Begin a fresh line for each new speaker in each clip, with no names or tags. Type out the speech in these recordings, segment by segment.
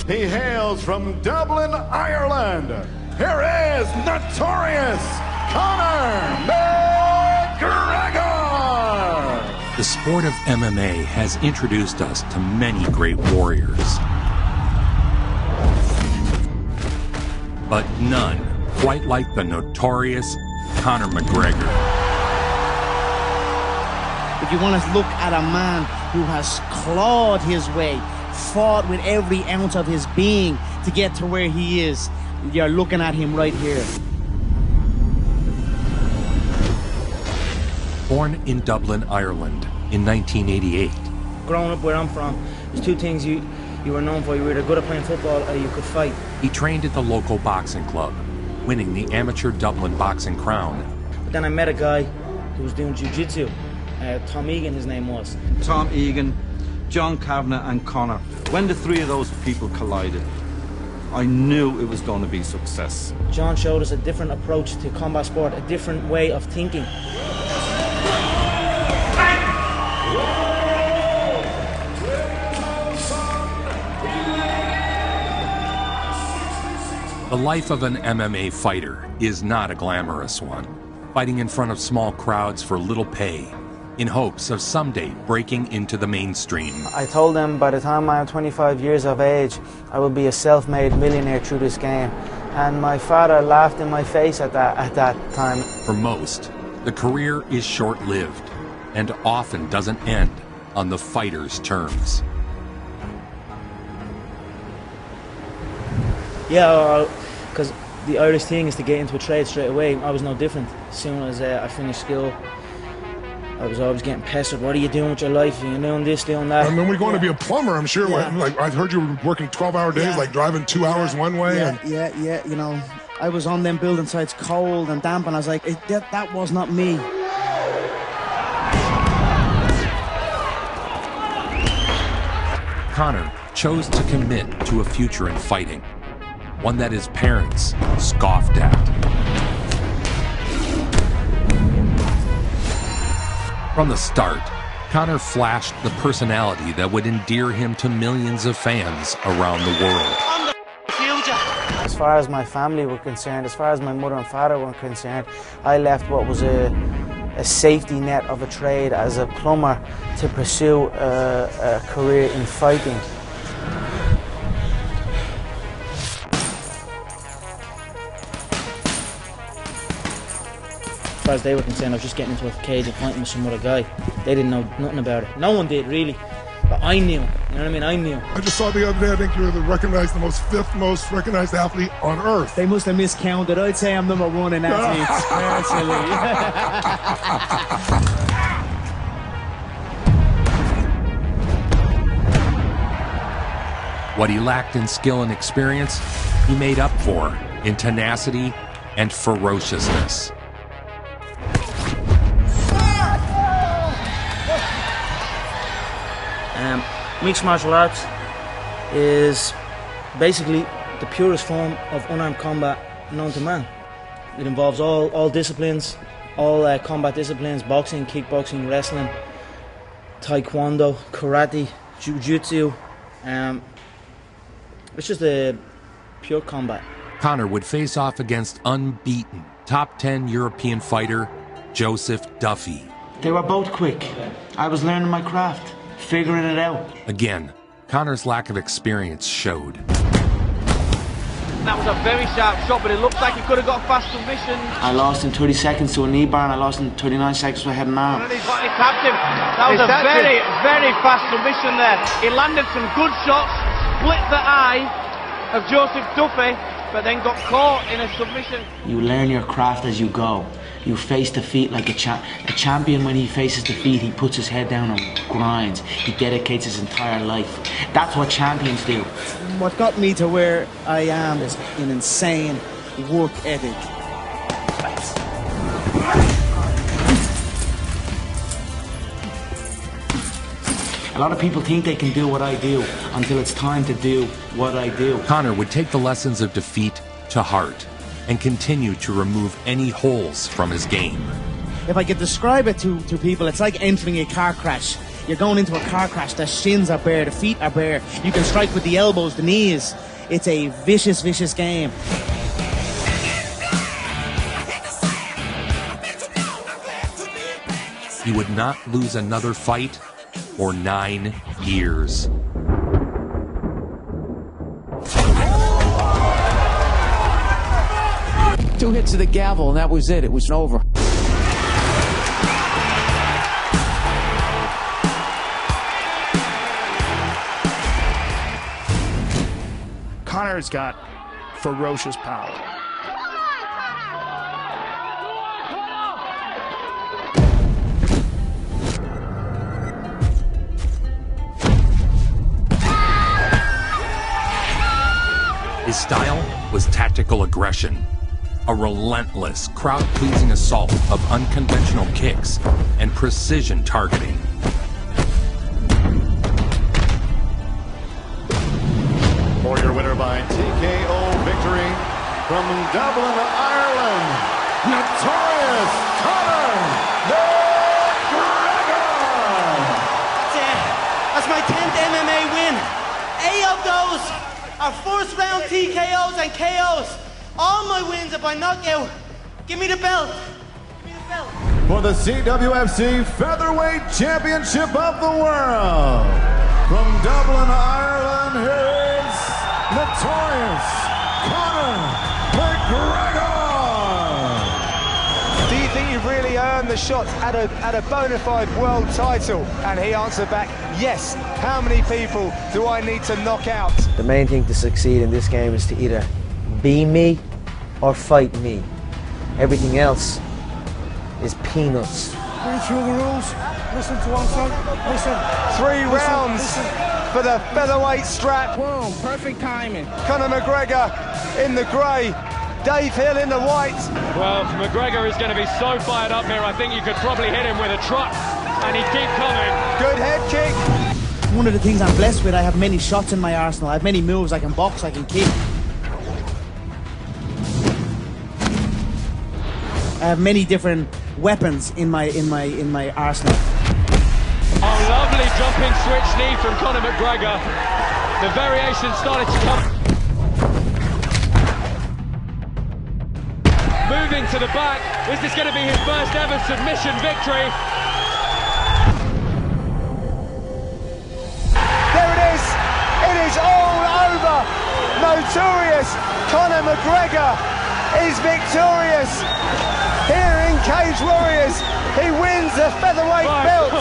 He hails from Dublin, Ireland. Here is notorious Conor McGregor.
The sport of MMA has introduced us to many great warriors, but none quite like the notorious Conor McGregor.
If you want to look at a man who has clawed his way, fought with every ounce of his being to get to where he is, you're looking at him right here.
Born in Dublin, Ireland in 1988.
Growing up where I'm from, there's two things you were known for. You were either good at playing football or you could fight.
He trained at the local boxing club, winning the amateur Dublin boxing crown.
But then I met a guy who was doing jiu-jitsu. Tom Egan, his name was.
Tom Egan, John Kavanagh and Conor. When the three of those people collided, I knew it was going to be success.
John showed us a different approach to combat sport, a different way of thinking.
The life of an MMA fighter is not a glamorous one, fighting in front of small crowds for little pay, in hopes of someday breaking into the mainstream.
I told them by the time I am 25 years of age, I will be a self-made millionaire through this game. And my father laughed in my face at that time.
For most, the career is short-lived and often doesn't end on the fighter's terms.
Yeah, because the Irish thing is to get into a trade straight away. I was no different. As soon as I finished school, I was always getting pestered. What are you doing with your life? You're doing this, doing that.
And then we're going to be a plumber, I'm sure.
Yeah.
Like I heard you were working 12-hour days, like driving 2 hours one way.
Yeah, you know, I was on them building sites cold and damp, and I was like, that was not me.
Conor chose to commit to a future in fighting, one that his parents scoffed at. From the start, Conor flashed the personality that would endear him to millions of fans around the world.
As far as my family were concerned, as far as my mother and father were concerned, I left what was a safety net of a trade as a plumber to pursue a career in fighting.
As far as they were concerned, I was just getting into a cage and fighting with some other guy. They didn't know nothing about it. No one did, really. But I knew. You know what I mean? I knew.
I just saw the other day, I think you're the fifth most recognized athlete on earth.
They must have miscounted. I'd say I'm number one in athletes, personally.
What he lacked in skill and experience, he made up for in tenacity and ferociousness.
Mixed martial arts is basically the purest form of unarmed combat known to man. It involves all disciplines, all combat disciplines: boxing, kickboxing, wrestling, taekwondo, karate, jiu-jitsu. It's just a pure combat.
Conor would face off against unbeaten top 10 European fighter Joseph Duffy.
They were both quick. I was learning my craft, figuring it out.
Again, Conor's lack of experience showed.
That was a very sharp shot, but it looks like he could have got a fast submission.
I lost in 30 seconds to a knee bar, and I lost in 39 seconds to a head and arm.
And he tapped him. That was a very, very fast submission there. He landed some good shots, split the eye of Joseph Duffy, but then got caught in a submission.
You learn your craft as you go. You face defeat like a champion. When he faces defeat, he puts his head down and grinds. He dedicates his entire life. That's what champions do.
What got me to where I am is an insane work ethic.
A lot of people think they can do what I do until it's time to do what I do.
Conor would take the lessons of defeat to heart and continue to remove any holes from his game.
If I could describe it to people, it's like entering a car crash. You're going into a car crash. The shins are bare, the feet are bare. You can strike with the elbows, the knees. It's a vicious, vicious game.
He would not lose another fight for 9 years.
Two hits of the gavel, and that was it. It was over.
Conor's got ferocious power.
His style was tactical aggression, a relentless, crowd-pleasing assault of unconventional kicks and precision targeting.
For your winner by TKO victory from Dublin, Ireland, notorious Conor McGregor!
That's my 10th MMA win. 8 of those are first round TKOs and KOs. All my wins are by knockout. Give me the belt. Give me the belt.
For the CWFC Featherweight Championship of the World, from Dublin, Ireland, here is notorious Conor McGregor!
Do you think you've really earned the shot at a bona fide world title? And he answered back, yes. How many people do I need to knock out?
The main thing to succeed in this game is to either be me or fight me. Everything else is peanuts.
Read through the rules. Listen to one side. Listen.
3 rounds for the featherweight strap.
Boom, perfect timing.
Conor McGregor in the grey, Dave Hill in the white.
Well, McGregor is going to be so fired up here, I think you could probably hit him with a truck, and he'd keep coming.
Good head kick.
One of the things I'm blessed with, I have many shots in my arsenal. I have many moves. I can box, I can kick. I have many different weapons in my arsenal.
Oh, lovely jumping switch knee from Conor McGregor. The variation started to come. Moving to the back. Is this going to be his first ever submission victory?
There it is. It is all over. Notorious Conor McGregor is victorious. Here in Cage Warriors, he wins the featherweight belt.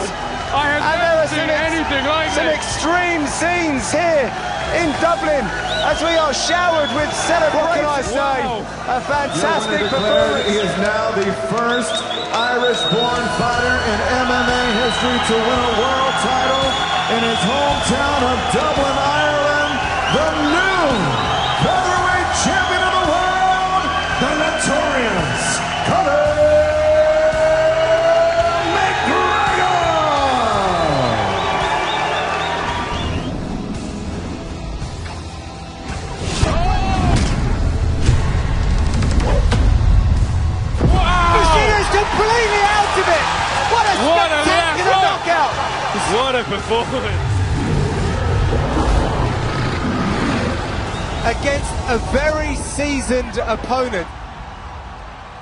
I have never seen anything like
some
this.
Extreme scenes here in Dublin as we are showered with celebrations. What can I say? A fantastic performance.
He is now the first Irish-born fighter in MMA history to win a world title in his hometown of Dublin, Ireland. The new featherweight champion of the world, the notorious Conor
completely out of it. What a spectacular knockout.
What a performance.
Against a very seasoned opponent.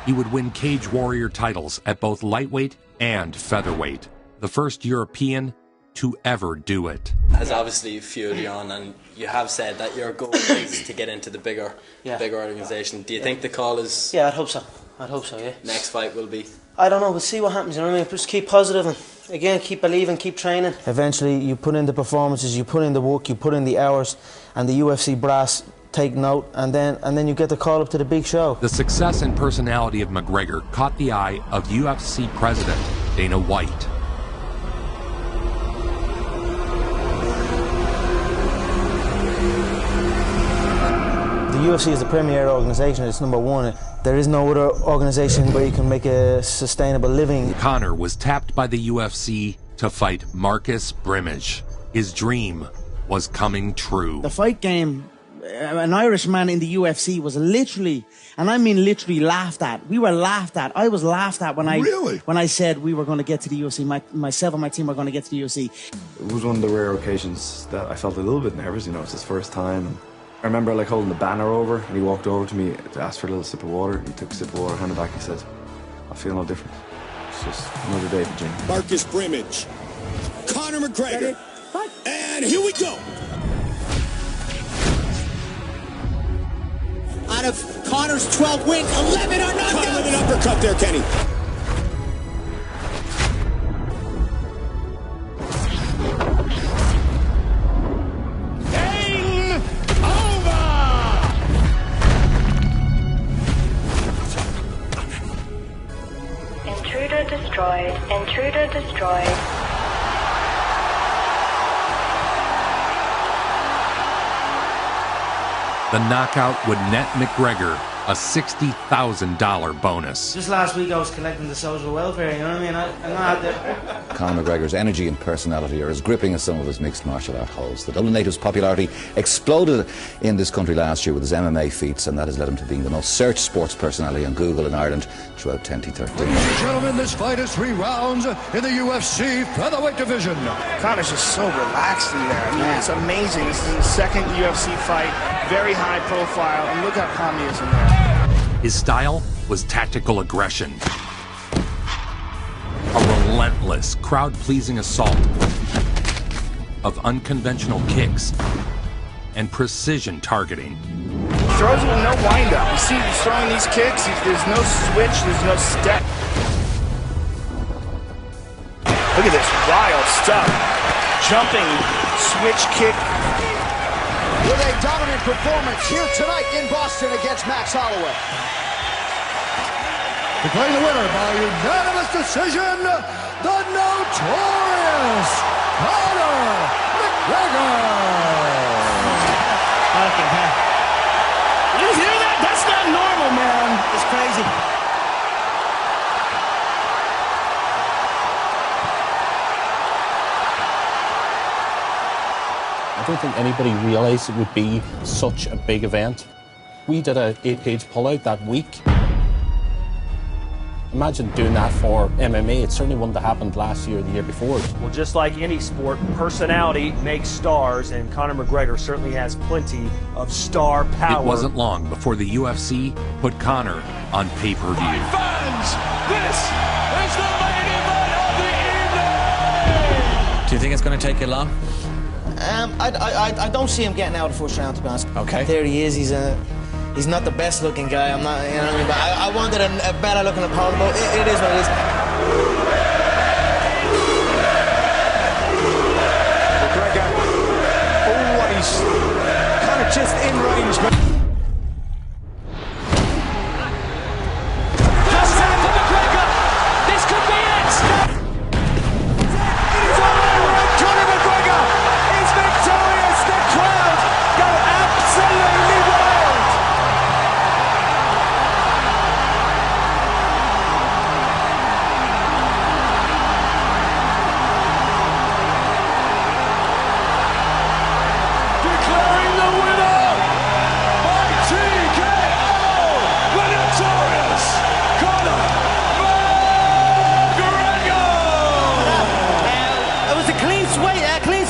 He would win Cage Warrior titles at both lightweight and featherweight, the first European to ever do it.
As obviously fueled you on, and you have said that your goal is to get into the bigger organisation. Do you think the call is...
Yeah, I'd hope so. I'd hope so, yeah.
Next fight will be...
I don't know, we'll see what happens, you know what I mean? Just keep positive and, again, keep believing, keep training.
Eventually, you put in the performances, you put in the work, you put in the hours, and the UFC brass take note, and then you get the call up to the big show.
The success and personality of McGregor caught the eye of UFC president Dana White.
The UFC is the premier organisation, it's #1. There is no other organisation where you can make a sustainable living.
Conor was tapped by the UFC to fight Marcus Brimage. His dream was coming true.
The fight game an Irishman in the UFC was literally, and I mean literally, laughed at. We were laughed at. I was laughed at when I said we were going to get to the UFC. Myself and my team were going to get to the UFC.
It was one of the rare occasions that I felt a little bit nervous. You know, it's his first time. I remember like holding the banner over, and he walked over to me to ask for a little sip of water. He took a sip of water, handed it back, he said, "I feel no different. It's just another day for Jim."
Marcus Brimage, Conor McGregor, and here we go. Out of Conor's 12 wins, 11 are knockouts. Conor with an uppercut there, Kenny.
Intruder destroyed. Intruder destroyed.
The knockout would net McGregor a $60,000 bonus.
Just last week I was collecting the social welfare, you know what I mean? I'm not out there.
Conor McGregor's energy and personality are as gripping as some of his mixed martial art holds. The Dublin native's popularity exploded in this country last year with his MMA feats, and that has led him to being the most searched sports personality on Google in Ireland throughout 2013.
Ladies and gentlemen, this fight is 3 rounds in the UFC featherweight division.
Conor's just so relaxed in there. I mean, it's amazing. This is his second UFC fight, very high profile, and look how calm he is in there.
His style was tactical aggression, a relentless, crowd-pleasing assault of unconventional kicks and precision targeting.
He throws it with no wind-up. You see he's throwing these kicks, there's no switch, there's no step. Look at this wild stuff. Jumping, switch kick.
With a dominant performance here tonight in Boston against Max Holloway.
Declaring the winner by unanimous decision, the notorious Conor McGregor.
Okay, huh?
You hear that? That's not normal, man.
It's crazy.
I don't think anybody realised it would be such a big event. We did a 8-page pullout that week. Imagine doing that for MMA. It certainly wouldn't have happened last year or the year before.
Well, just like any sport, personality makes stars, and Conor McGregor certainly has plenty of star power.
It wasn't long before the UFC put Conor on pay-per-view.
Fans, this is the main event of the evening!
Do you think it's going to take you long?
I don't see him getting out of the first round, to be honest.
Okay.
There he is. He's not the best looking guy. I'm not, you know what I mean? But I wanted a better looking opponent. But it is what it is.
McGregor. Oh, he's kind of just in range.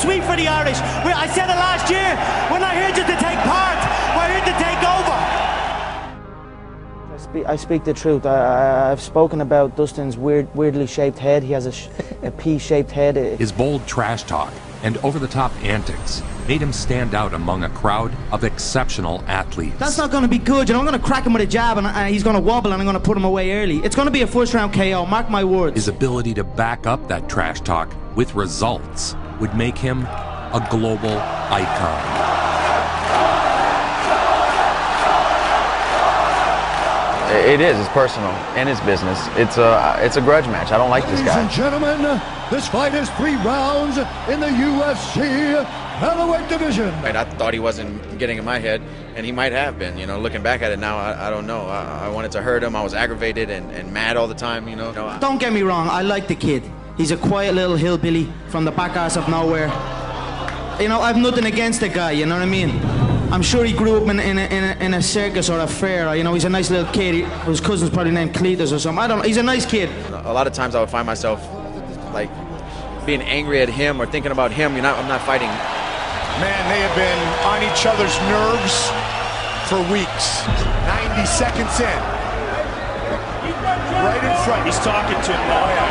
Sweet for the Irish. I said it last year. We're not here just to take part. We're here to take over.
I speak the truth. I've spoken about Dustin's weirdly shaped head. He has a P-shaped head.
His bold trash talk and over-the-top antics made him stand out among a crowd of exceptional athletes.
That's not going to be good. You know, I'm going to crack him with a jab and he's going to wobble and I'm going to put him away early. It's going to be a first-round KO. Mark my words.
His ability to back up that trash talk with results would make him a global icon.
It is. It's personal and it's business. It's a grudge match. I don't like this guy.
Ladies and gentlemen, this fight is 3 rounds in the UFC featherweight division.
I thought he wasn't getting in my head, and he might have been. You know, looking back at it now, I don't know. I wanted to hurt him. I was aggravated and mad all the time. You know.
Don't get me wrong. I like the kid. He's a quiet little hillbilly from the back arse of nowhere. You know, I've nothing against the guy, you know what I mean?
I'm sure he grew up in a circus or a fair. You know, he's a nice little kid. His cousin's probably named Cletus or something. I don't know. He's a nice kid.
A lot of times I would find myself like being angry at him or thinking about him. I'm not fighting.
Man, they have been on each other's nerves for weeks. 90 seconds in. Right in front.
He's talking to him now.
Oh, yeah.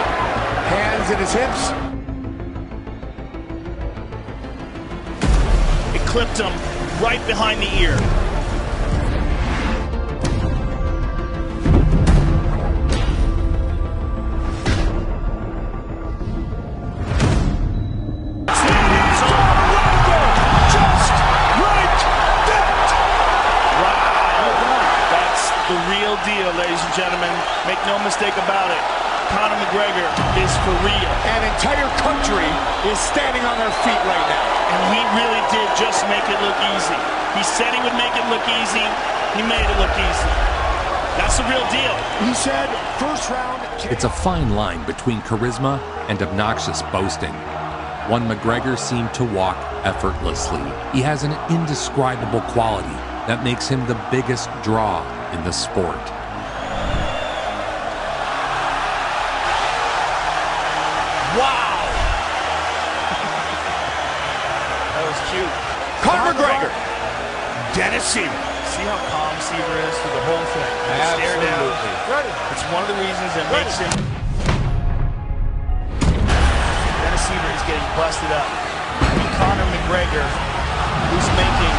Hands at his hips.
It clipped him right behind the ear. Deal, ladies and gentlemen. Make no mistake about it. Conor McGregor is for real.
An entire country is standing on their feet right now.
And he really did just make it look easy. He said he would make it look easy. He made it look easy. That's the real deal.
He said first round.
It's a fine line between charisma and obnoxious boasting. One McGregor seemed to walk effortlessly. He has an indescribable quality that makes him the biggest draw in the sport.
Wow! That was cute.
Conor McGregor. Dennis Seaver.
See how calm Seaver is through the whole thing. Stare down. It's one of the reasons that makes him. Dennis Seaver is getting busted up. Conor McGregor is making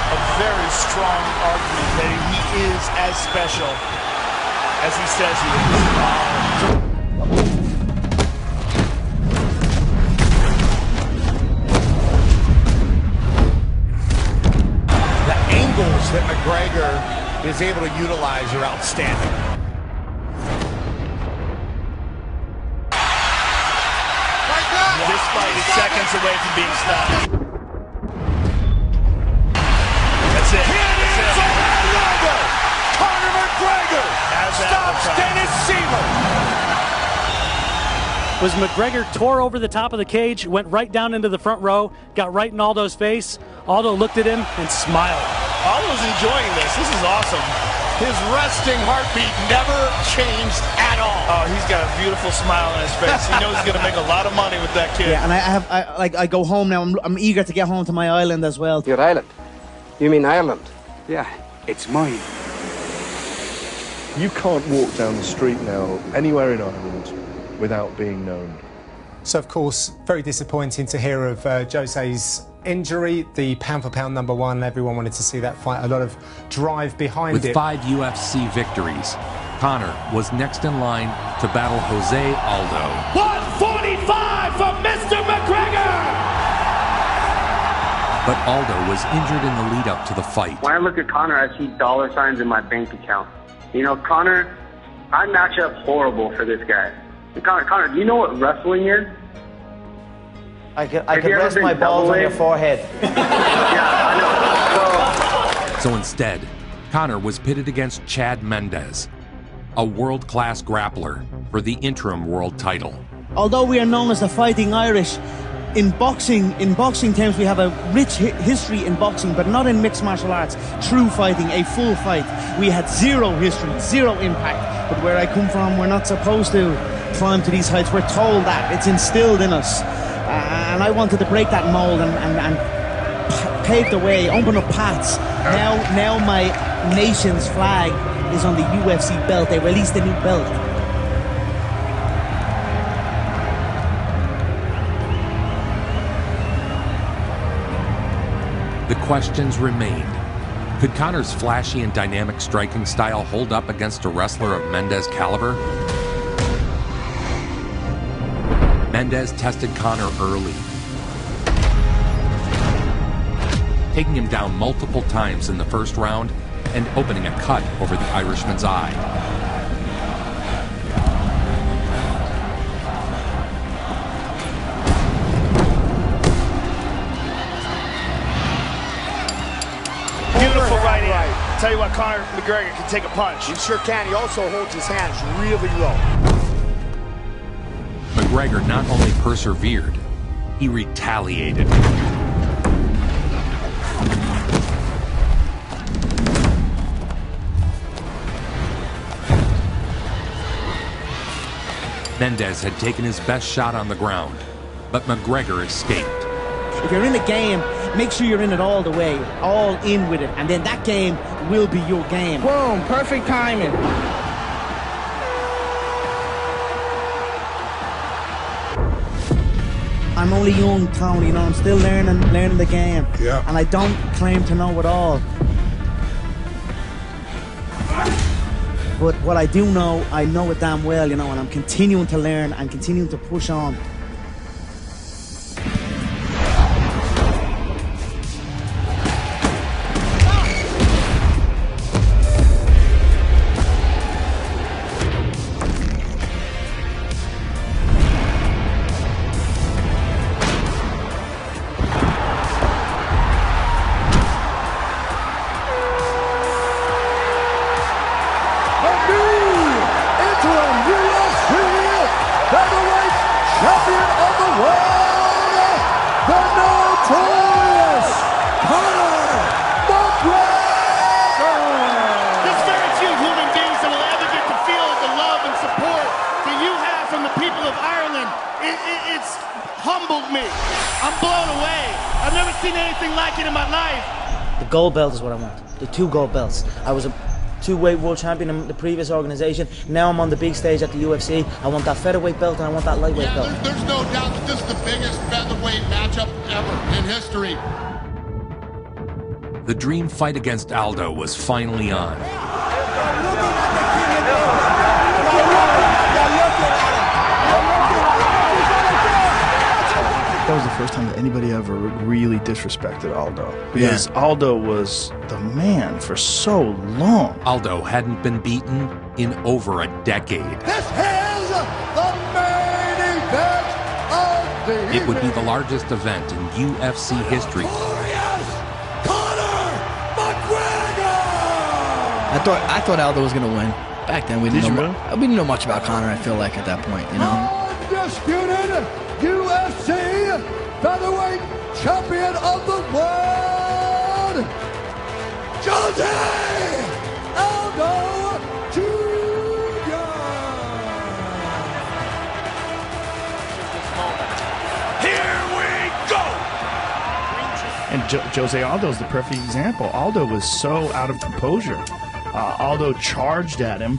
a very strong argument that he is as special as he says he is.
The angles that McGregor is able to utilize are outstanding.
This fight is seconds away from being stopped. That's it.
Conor McGregor stops Dennis Seaver.
Was McGregor tore over the top of the cage, went right down into the front row, got right in Aldo's face. Aldo looked at him and smiled.
Aldo's enjoying this. This is awesome.
His resting heartbeat never changed at all.
Oh, he's got a beautiful smile on his face. He knows he's going to make a lot of money with that kid.
Yeah, and I go home now. I'm eager to get home to my island as well.
Your island? You mean Ireland? Yeah, it's mine.
You can't walk down the street now anywhere in Ireland without being known.
So, of course, very disappointing to hear of Jose's injury, the pound-for-pound #1. Everyone wanted to see that fight. A lot of drive behind it.
With 5 UFC victories, Conor was next in line to battle Jose Aldo.
145 for Mr. McGregor!
But Aldo was injured in the lead-up to the fight.
When I look at Conor, I see dollar signs in my bank account. You know, Conor, I match up horrible for this guy. Conor, do you know what wrestling is?
I could rest my balls on your forehead.
Yeah, I know.
So instead, Conor was pitted against Chad Mendes, a world-class grappler, for the interim world title.
Although we are known as the Fighting Irish, in boxing terms, we have a rich history in boxing, but not in mixed martial arts. True fighting, a full fight. We had zero history, zero impact. But where I come from, we're not supposed to climb to these heights. We're told that. It's instilled in us. And I wanted to break that mold and pave the way, open up paths. Now my nation's flag is on the UFC belt. They released a new belt.
The questions remained. Could Conor's flashy and dynamic striking style hold up against a wrestler of Mendes' caliber? Mendes tested Conor early, taking him down multiple times in the first round and opening a cut over the Irishman's eye.
Beautiful right hand. Tell you what, Conor McGregor can take a punch.
He sure can. He also holds his hands really low.
McGregor not only persevered, he retaliated. Mendes had taken his best shot on the ground, but McGregor escaped.
If you're in a game, make sure you're in it all the way, all in with it, and then that game will be your game.
Boom, perfect timing.
I'm only young, Tony, you know, I'm still learning the game.
Yeah.
And I don't claim to know it all. But what I do know, I know it damn well, you know, and I'm continuing to learn and continuing to push on.
Champion of the world, the notorious Conor McGregor!
There's very few human beings that will ever get to feel the love and support that you have from the people of Ireland. It's humbled me. I'm blown away. I've never seen anything like it in my life.
The gold belt is what I want. The 2 gold belts. I was a 2-weight world champion in the previous organization. Now I'm on the big stage at the UFC. I want that featherweight belt and I want that lightweight belt.
There's no doubt that this is the biggest featherweight matchup ever in history.
The dream fight against Aldo was finally on.
That was the first time that anybody ever really disrespected Aldo. Because Aldo was the man for so long.
Aldo hadn't been beaten in over a decade.
This is the main event of the evening.
It would be the largest event in UFC history.
Conor McGregor!
I thought Aldo was going to win. Back then, we didn't know much about Conor, I feel like, at that point, you know?
Undisputed UFC featherweight champion of the world, Joseph Aldo Jr.
Here we go!
And Jose Aldo is the perfect example. Aldo was so out of composure. Aldo charged at him.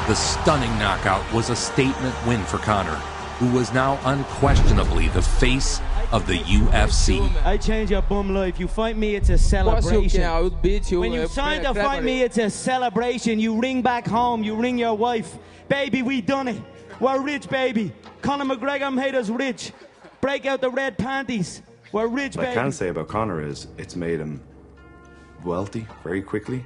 The stunning knockout was a statement win for Conor, who was now unquestionably the face of the UFC.
I change your bum life. You fight me, it's a celebration.
I would beat you.
When you sign to fight me, it's a celebration. You ring back home, you ring your wife. Baby, we done it. We're rich, baby. Conor McGregor made us rich. Break out the red panties. We're rich,
What
baby.
I can say about Conor is it's made him wealthy very quickly.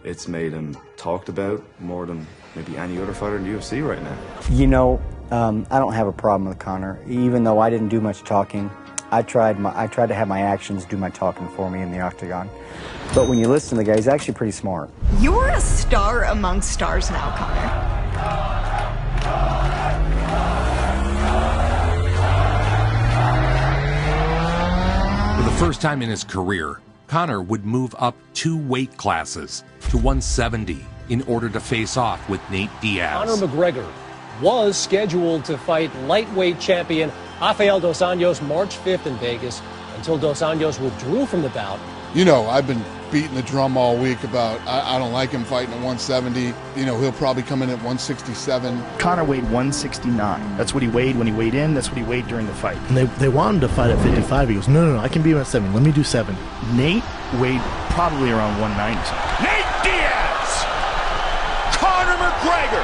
It's made him talked about more than maybe any other fighter in the UFC right now.
You know, I don't have a problem with Conor. Even though I didn't do much talking, I tried to have my actions do my talking for me in the octagon. But when you listen to the guy, he's actually pretty smart.
You're a star among stars now, Conor.
For the first time in his career, Conor would move up 2 weight classes to 170 in order to face off with Nate Diaz.
Conor McGregor was scheduled to fight lightweight champion Rafael Dos Anjos March 5th in Vegas until Dos Anjos withdrew from the bout.
You know, I've been beating the drum all week about I don't like him fighting at 170. You know, he'll probably come in at 167.
Conor weighed 169. That's what he weighed when he weighed in. That's what he weighed during the fight.
And they want him to fight at 55. He goes, no, I can be at 7. Let me do 7.
Nate weighed probably around 190.
Nate Diaz! Conor McGregor!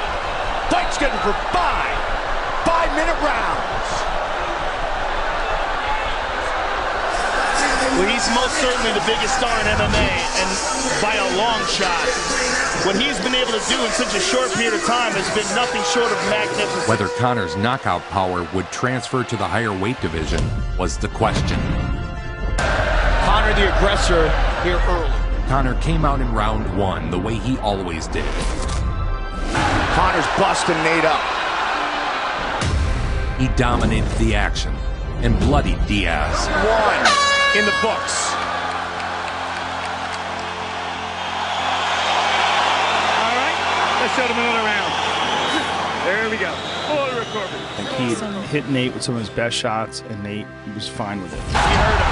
Fight scheduled for 5-minute rounds. Well, he's most certainly the biggest star in MMA, and by a long shot. What he's been able to do in such a short period of time has been nothing short of magnificent.
Whether Conor's knockout power would transfer to the higher weight division was the question.
Conor the aggressor here early.
Conor came out in round 1 the way he always did.
Conor's busting Nate up.
He dominated the action and bloodied Diaz.
1 in the books.
All right, let's show them another round. There we go. Full recovery.
He hit Nate with some of his best shots, and Nate was fine with it.
He hurt him.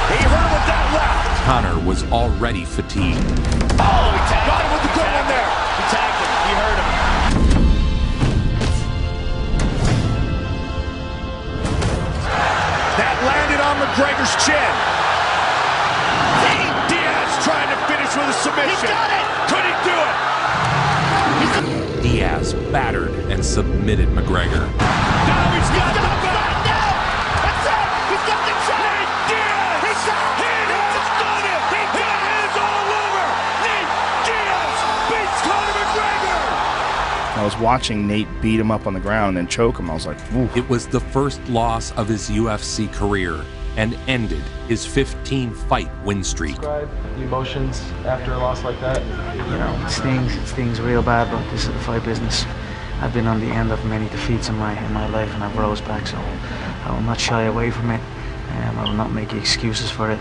He hurt him with that left.
Conor was already fatigued.
Oh, he tagged got him with the good one there. He tagged him. He hurt him. That landed on McGregor's chin. Diaz trying to finish with a submission. He got it. Could he do it?
Diaz battered and submitted McGregor.
Now he's got the back now. That's it. He's got the chain. Diaz. He's done it. He got hands all over. Nate Diaz beats Conor McGregor.
I was watching Nate beat him up on the ground and then choke him. I was like, ooh.
It was the first loss of his UFC career and ended his 15-fight win streak.
Describe the emotions after a loss like that.
You know, it stings real bad, but this is the fight business. I've been on the end of many defeats in my life, and I've rose back, so I will not shy away from it. I will not make excuses for it.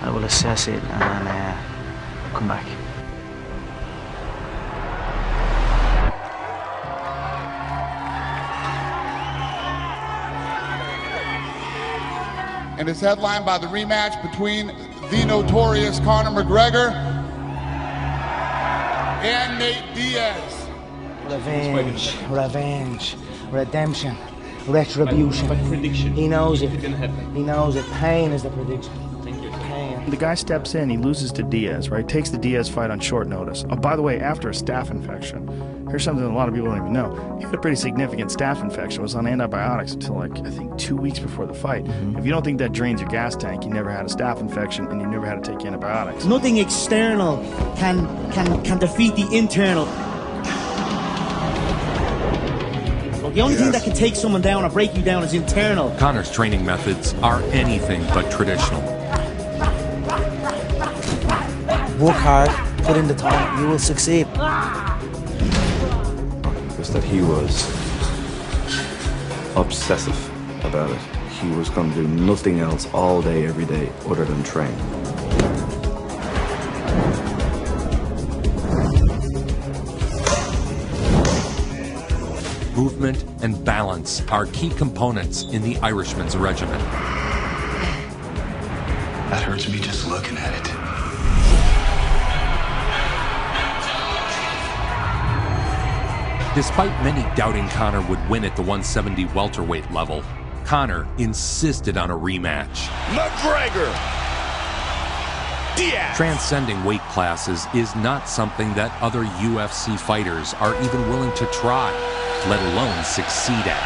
I will assess it and come back.
And it's headlined by the rematch between the notorious Conor McGregor and Nate Diaz.
Revenge, redemption, retribution. Prediction. He knows it. He knows it. Pain is the prediction.
The guy steps in, he loses to Diaz, right? Takes the Diaz fight on short notice. Oh, by the way, after a staph infection. Here's something a lot of people don't even know. He had a pretty significant staph infection, was on antibiotics until, like, I think 2 weeks before the fight. If you don't think that drains your gas tank, you never had a staph infection and you never had to take antibiotics.
Nothing external can defeat the internal. The only thing that can take someone down or break you down is internal.
Conor's training methods are anything but traditional.
Work hard, put in the time, you will succeed.
Was that he was obsessive about it. He was going to do nothing else all day, every day, other than train.
Movement and balance are key components in the Irishman's regimen.
That hurts me just looking at it.
Despite many doubting Conor would win at the 170 welterweight level, Conor insisted on a rematch.
McGregor! Diaz!
Transcending weight classes is not something that other UFC fighters are even willing to try, let alone succeed at.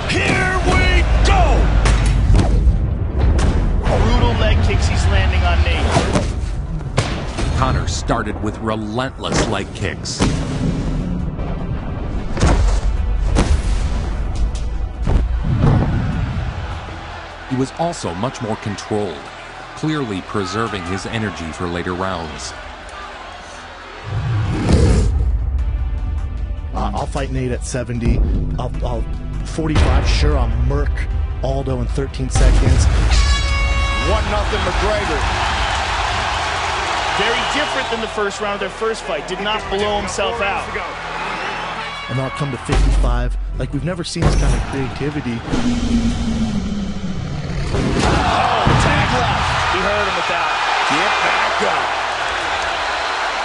Here we go!
Brutal leg kicks he's landing on Nate.
Conor started with relentless leg kicks. He was also much more controlled, clearly preserving his energy for later rounds.
I'll fight Nate at 70. I'll 45, sure, I'll murk Aldo in 13 seconds.
1-0 McGregor.
Very different than the first round of their first fight. Did not blow himself out.
And I'll come to 55. Like, we've never seen this kind of creativity.
Tag left. He hurt him with that. Get back up.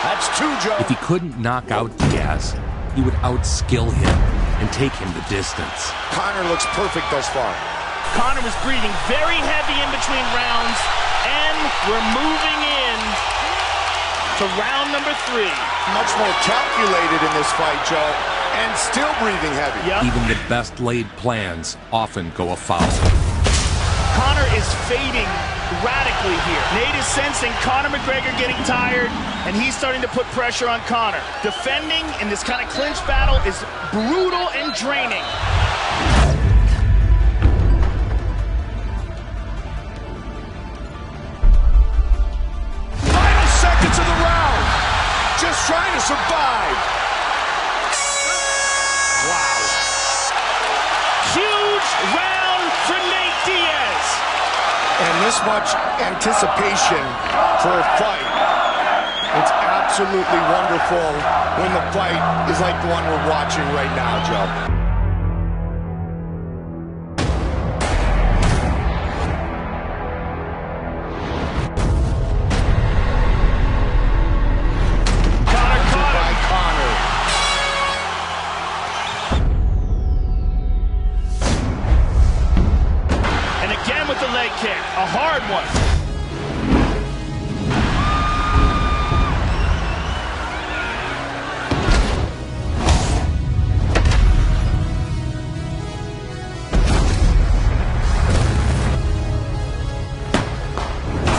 That's 2, Joe.
If he couldn't knock out Diaz, he would outskill him and take him the distance.
Conor looks perfect thus far. Conor was breathing very heavy in between rounds, and we're moving in to round number 3.
Much more calculated in this fight, Joe, and still breathing heavy.
Yep.
Even the best laid plans often go afoul.
Conor is fading radically here. Nate is sensing Conor McGregor getting tired. and he's starting to put pressure on Conor. Defending in this kind of clinch battle is brutal and draining.
Final seconds of the round. Just trying to survive.
Wow. Huge round for Nate Diaz.
And this much anticipation for a fight. It's absolutely wonderful when the fight is like the one we're watching right now, Joe.
With the leg kick, a hard one.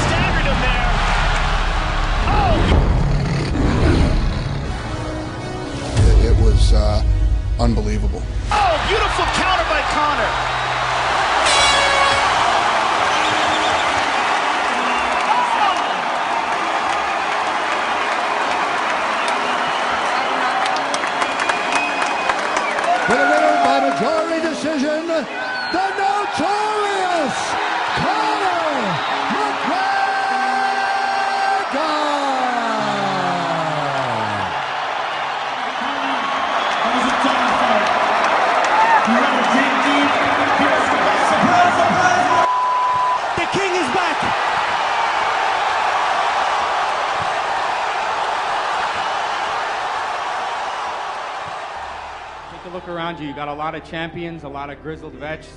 Staggered him there. Oh!
It was unbelievable.
Oh, beautiful counter by Conor.
For the winner by majority decision, the notorious Conor McGregor!
That was a tough fight. You got to dig deep. Surprise, surprise! The king is back!
Look around you. You got a lot of champions, a lot of grizzled vets.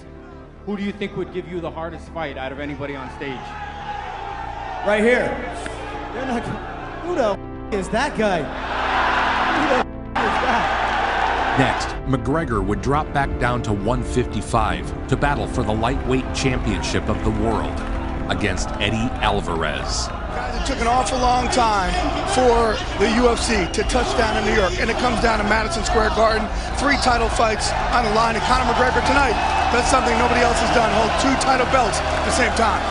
Who do you think would give you the hardest fight out of anybody on stage?
Right here. They're not. Who the is that guy? Who the is that?
Next, McGregor would drop back down to 155 to battle for the lightweight championship of the world against Eddie Alvarez.
Guys, it took an awful long time for the UFC to touch down in New York, and it comes down to Madison Square Garden. 3 title fights on the line, and Conor McGregor tonight, that's something nobody else has done, hold 2 title belts at the same time.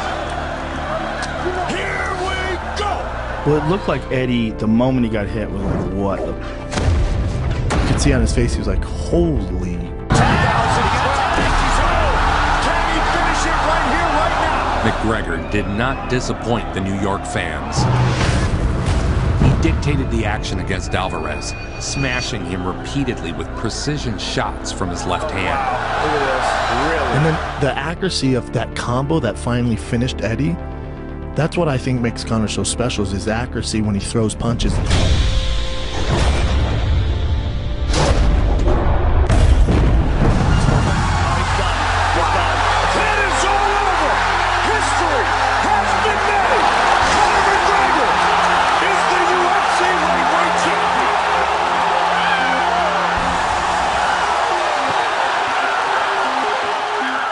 Here we go!
Well, it looked like Eddie, the moment he got hit, was like, what? You could see on his face, he was like, holy.
McGregor did not disappoint the New York fans. He dictated the action against Alvarez, smashing him repeatedly with precision shots from his left hand.
Look at this, really.
And then the accuracy of that combo that finally finished Eddie, that's what I think makes Conor so special, is his accuracy when he throws punches.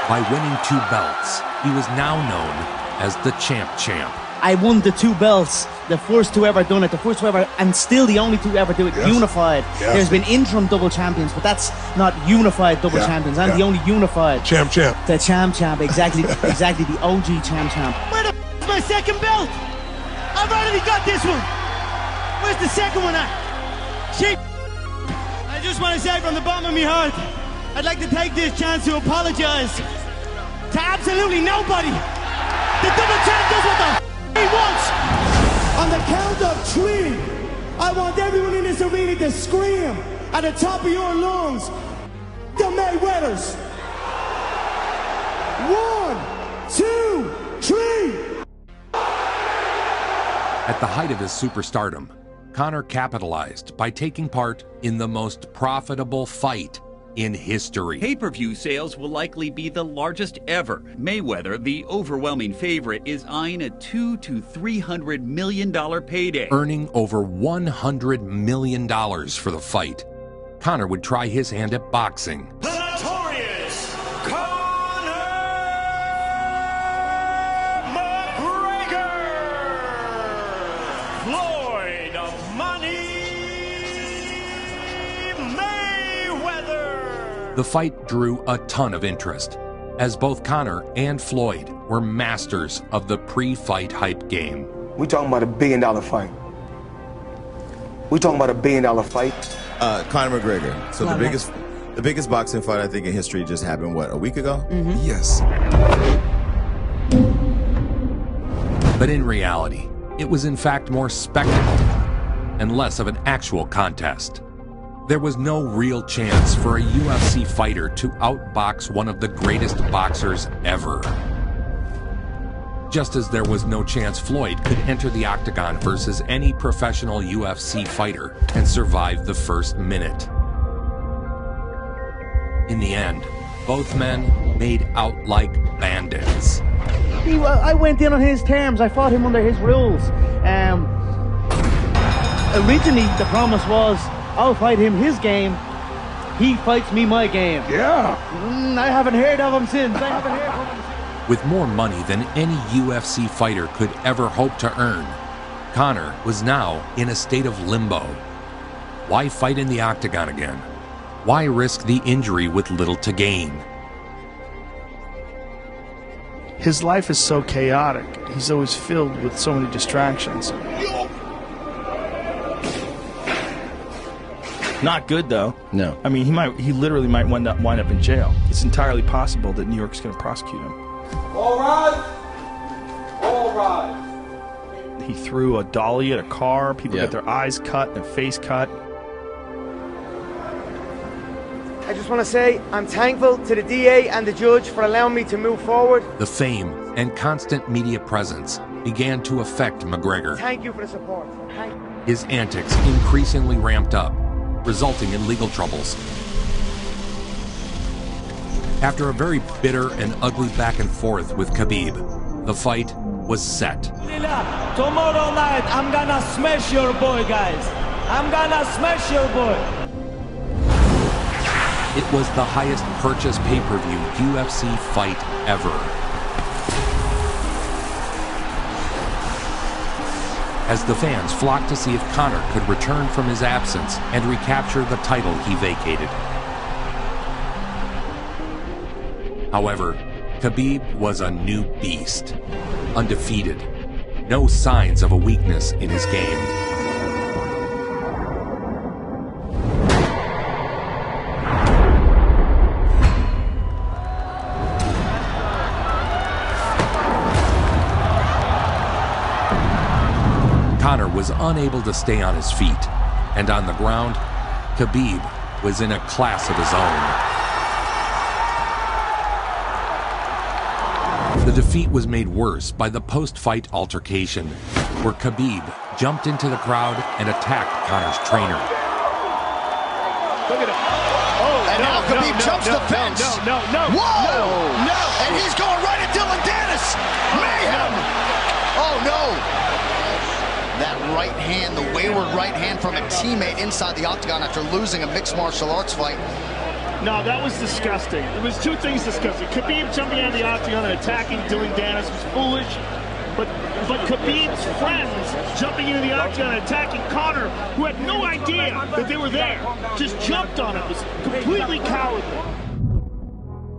By winning 2 belts, he was now known as the Champ.
I won the 2 belts, the first to ever done it, the first to ever, and still the only to ever do it, unified.
Yes.
There's been interim double champions, but that's not unified double champions. I'm the only unified.
Champ.
The champ, exactly, exactly, the OG champ.
Where the is my second belt? I've already got this one. Where's the second one at? Shit. I just want to say from the bottom of my heart, I'd like to take this chance to apologize to absolutely nobody. The double champ does what the he wants.
On the count of 3, I want everyone in this arena to scream at the top of your lungs, the Mayweathers. 1, 2, 3.
At the height of his superstardom, Conor capitalized by taking part in the most profitable fight in history.
Pay-per-view sales will likely be the largest ever. Mayweather, the overwhelming favorite, is eyeing a $200 to $300 million payday.
Earning over $100 million for the fight, Conor would try his hand at boxing.
The notorious Conor McGregor! Floyd
made of money, Mayweather.
The fight drew a ton of interest, as both Conor and Floyd were masters of the pre-fight hype game.
We talking about $1 billion fight. We talking about $1 billion fight.
Conor McGregor. So the biggest boxing fight I think in history just happened, what, a week ago?
Mm-hmm.
Yes.
But in reality, it was in fact more spectacle and less of an actual contest. There was no real chance for a UFC fighter to outbox one of the greatest boxers ever. Just as there was no chance Floyd could enter the octagon versus any professional UFC fighter and survive the first minute. In the end, both men made out like bandits.
I went in on his terms. I fought him under his rules. Originally, the promise was, I'll fight him his game. He fights me my game.
Yeah.
I haven't heard of him since.
With more money than any UFC fighter could ever hope to earn, Conor was now in a state of limbo. Why fight in the octagon again? Why risk the injury with little to gain?
His life is so chaotic. He's always filled with so many distractions. Not good, though.
No.
I mean, he literally might wind up in jail. It's entirely possible that New York's going to prosecute him.
All right. All right.
He threw a dolly at a car. People get their eyes cut and face cut.
I just want to say I'm thankful to the DA and the judge for allowing me to move forward.
The fame and constant media presence began to affect McGregor.
Thank you for the support. Thank you.
His antics increasingly ramped up, resulting in legal troubles. After a very bitter and ugly back and forth with Khabib, the fight was set.
Tomorrow night, I'm gonna smash your boy, guys. I'm gonna smash your boy.
It was the highest purchase pay-per-view UFC fight ever. As the fans flocked to see if Conor could return from his absence and recapture the title he vacated. However, Khabib was a new beast, undefeated, no signs of a weakness in his game. Conor was unable to stay on his feet, and on the ground, Khabib was in a class of his own. The defeat was made worse by the post-fight altercation, where Khabib jumped into the crowd and attacked Conor's trainer.
Look at him. Oh, and now Khabib jumps the fence. No. Whoa! No! And he's going right at Dylan Dennis. Mayhem! Oh, no! That right hand, the wayward right hand from a teammate inside the octagon after losing a mixed martial arts fight.
No, that was disgusting. There was two things disgusting. Khabib jumping out of the octagon and attacking Dylan Dennis was foolish. But Khabib's friends jumping into the octagon and attacking Conor, who had no idea that they were there, just jumped on him. It was completely cowardly.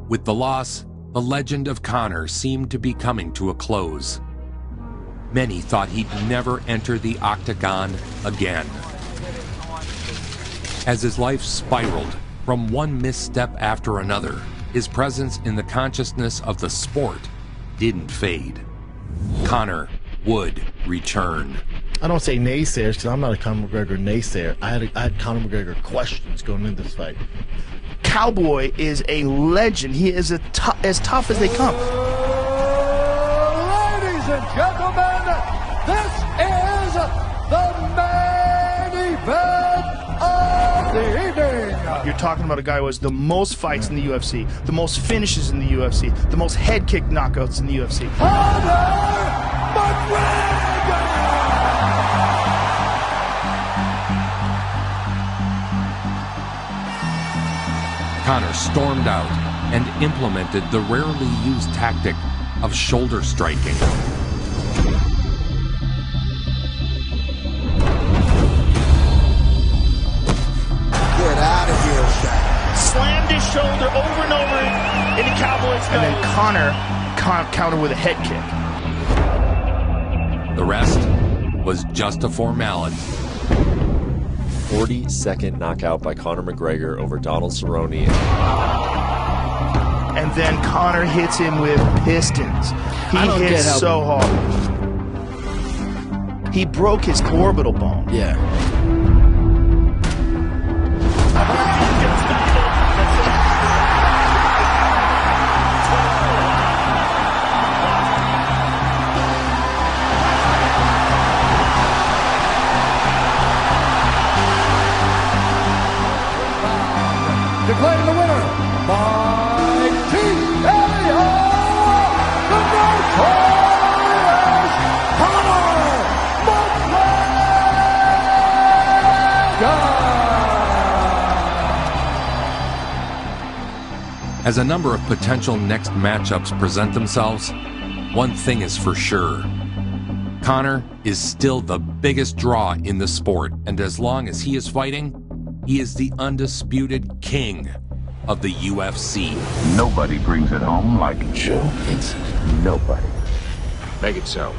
With the loss, the legend of Conor seemed to be coming to a close. Many thought he'd never enter the octagon again. As his life spiraled from one misstep after another, his presence in the consciousness of the sport didn't fade. Conor would return.
I don't say naysayers because I'm not a Conor McGregor naysayer. I had Conor McGregor questions going into this fight.
Cowboy is a legend. He is as tough as they come.
Ladies and gentlemen, this is the main event of the evening.
You're talking about a guy who has the most fights in the UFC, the most finishes in the UFC, the most head kick knockouts in the UFC.
Conor McGregor!
Conor stormed out and implemented the rarely used tactic of shoulder striking.
shoulder over and over in the Cowboys'
And then Conor counter with a head kick.
The rest was just a formality.
40-second knockout by Conor McGregor over Donald Cerrone.
And then Conor hits him with pistons. He hits so hard. He broke his orbital bone.
Yeah.
Declaring the winner by TKO, the notorious Conor McGregor.
As a number of potential next matchups present themselves, one thing is for sure. Conor is still the biggest draw in the sport, and as long as he is fighting, he is the undisputed king of the UFC.
Nobody brings it home like Joe Vincent. Nobody.
Make it so.